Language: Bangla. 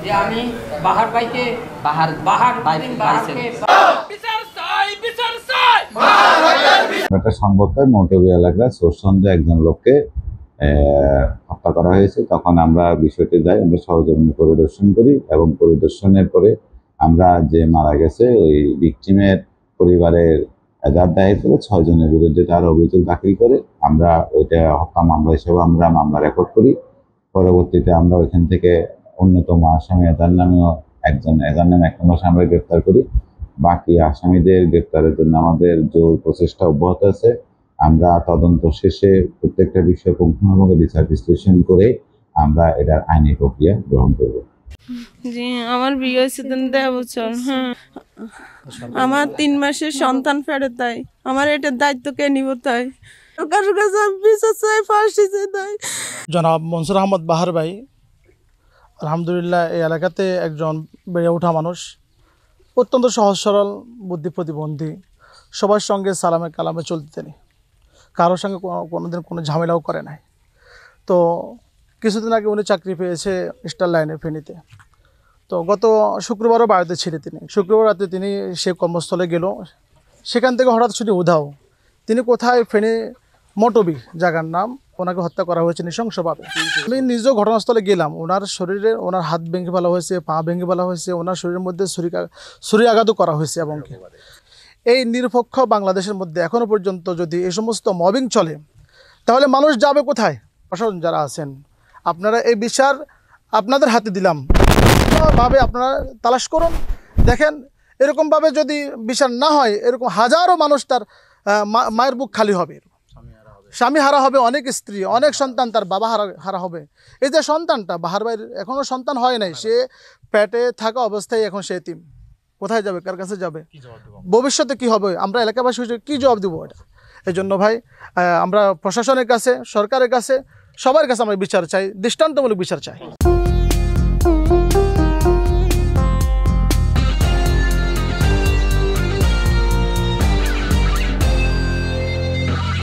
যে আমি বাহার ভাইকে একটা সংবাদে মৌলভী এলাকায় সোর্স সন্দেহে একজন লোককে হত্যা করা হয়েছে। তখন আমরা বিষয়টি যাই, আমরা সরজমিনে পরিদর্শন করি এবং পরিদর্শনের পরে আমরা যে মারা গেছে ওই ভিকটিমের পরিবারের যার দায়ী ছিল 6 জনের বিরুদ্ধে তার অভিযোগ দাখিল করে আমরা ওইটা হত্যা মামলা হিসেবে আমরা মামলা রেকর্ড করি। পরবর্তীতে আমরা ওইখান থেকে অন্যতম আসামি এজার নামেও এজার নামে একটা আমরা গ্রেপ্তার করি। বাকি আসামিদের গ্রেপ্তারের জন্য আমাদের জোর প্রচেষ্টা অব্যাহত আছে। আমরা তদন্ত শেষে প্রত্যেকটা বিষয় পুঙ্খানুপুঙ্খ বিচার বিশ্লেষণ করে আমরা এটার আইনি প্রক্রিয়া গ্রহণ করব। জি, আমার বিয়ে হয়েছে 3 বছর। হ্যাঁ, আমার 3 মাসের সন্তান ফেরত তাই আমার এটার দায়িত্ব কে নিব? তাই জনাব মনসুর আহমদ বাহার ভাই আলহামদুলিল্লাহ এই এলাকাতে একজন বেড়ে ওঠা মানুষ, অত্যন্ত সহজ সরল, বুদ্ধি প্রতিবন্ধী, সবার সঙ্গে সালামে কালামে চলতে তিনি, কারোর সঙ্গে কোনোদিন কোনো ঝামেলাও করে নাই। তো কিছুদিন আগে উনি চাকরি পেয়েছে স্টার লাইনে ফেনীতে। তো গত শুক্রবারও বাড়িতে ছিল তিনি। শুক্রবার রাতে তিনি সে কর্মস্থলে গেল, সেখান থেকে হঠাৎ ছুটি উধাও। তিনি কোথায়, ফেনী মটবি জায়গার নাম, ওনাকে হত্যা করা হয়েছে নৃশংসভাবে। আমি নিজেও ঘটনাস্থলে গেলাম, ওনার শরীরে ওনার হাত ভেঙে ফেলা হয়েছে, পা ভেঙে ফেলা হয়েছে, ওনার শরীরের মধ্যে ছুরি আঘাতও করা হয়েছে। এবং এই নিরপেক্ষ বাংলাদেশের মধ্যে এখনও পর্যন্ত যদি এই সমস্ত মবিং চলে তাহলে মানুষ যাবে কোথায়? প্রশাসন যারা আছেন, আপনারা এই বিচার আপনাদের হাতে দিলাম, ভাবে আপনারা তালাশ করুন, দেখেন এরকমভাবে যদি বিচার না হয় এরকম হাজারো মানুষ তার মায়ের বুক খালি হবে, স্বামী হারা হবে, অনেক স্ত্রী, অনেক সন্তান, তার বাবা হারা হবে। এই যে সন্তানটা বাহার ভাইয়ের এখনও সন্তান হয় নাই, সে পেটে থাকা অবস্থায় এখন সে এতিম, কোথায় যাবে, কার কাছে যাবে, ভবিষ্যতে কি হবে? আমরা এলাকাবাসী হিসেবে কী জবাব দেবো এটা? এই জন্য ভাই আমরা প্রশাসনের কাছে, সরকারের কাছে, সবার কাছে আমরা বিচার চাই, দৃষ্টান্তমূলক বিচার চাই।